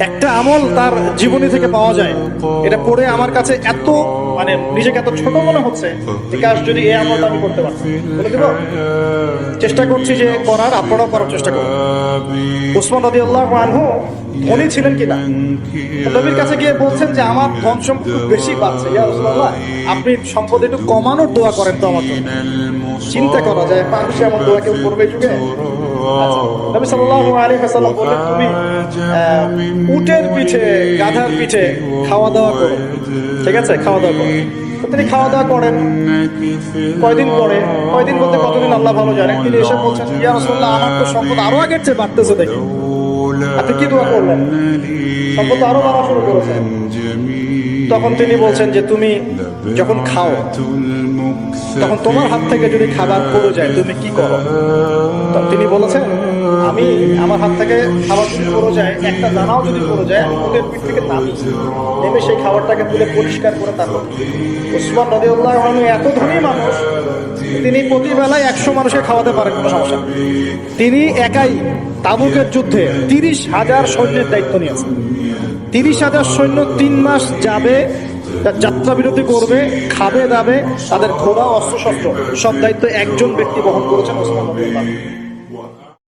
একটা আমল তার জীবনী থেকে পাওয়া যায়, এটা পড়ে আমার কাছে এত মানে নিজেকে এত ছোট মনে হচ্ছে যে কাশ যদি এই আমলটা আমি করতে পারতাম। বলে দিব, চেষ্টা করছি যে করার, আপনারাও করার চেষ্টা করুন। উসমান রাদিয়াল্লাহু আনহু ধনী ছিলেন কিনা, নবীর কাছে গিয়ে বলছেন যে আমার ধন সম্পদ বেশি পাচ্ছে, ইয়া রাসূলুল্লাহ আপনি সম্পদ একটু কমানোর দোয়া করেন তো আমার জন্য। চিন্তা করা যায় মানুষে এমন দোয়া কেউ করবে এই যুগে? নবী সাল্লাল্লাহু আলাইহি ওয়াসাল্লাম বললেন তুমি উটের পিঠে, গাধার পিঠে খাওয়া দাওয়া করো, ঠিক আছে, খাওয়া দাওয়া করো। তিনি খাওয়া দাওয়া করেন। কয়দিন বলতে কতদিন আল্লাহ ভালো জানেন, তিনি এসে বলছেন ইয়া রাসূলুল্লাহ আমার তো সম্পদ আরো আগের চেয়ে বাড়তেছে, দেখি আপনি কি দোয়া করলেন? সম্পদ আরো বাড়া শুরু করেছে। তখন তিনি বলছেন যে তুমি যখন খাও তখন তোমার হাত থেকে যদি খাবার পড়ে যায় তুমি কি করো? তখন তিনি বলেছেন আমি আমার হাত থেকে খাবার যদি পড়ে যায়, একটা দানাও যদি পড়ে যায়, আমি ওদের পিঠ থেকে নেমে সেই খাবারটাকে তুলে পরিষ্কার করে তারপর। উসমান রাদিয়াল্লাহু আনহু এত ধনী মানুষ, তিনি প্রতি বেলায় 100 মানুষকে খাওয়াতে পারেন, কোনো সমস্যা নেই। তিনি একাই তাবুকের যুদ্ধে 30,000 সৈন্যের দায়িত্ব নিয়েছেন। 30,000 সৈন্য 3 মাস যাবে, যাত্রা বিরতি করবে, খাবে দাবে, তাদের ঘোড়া অস্ত্রশস্ত্র সব দায়িত্ব একজন ব্যক্তি বহন করেছেন, ওসমান রাদিয়াল্লাহু আনহু।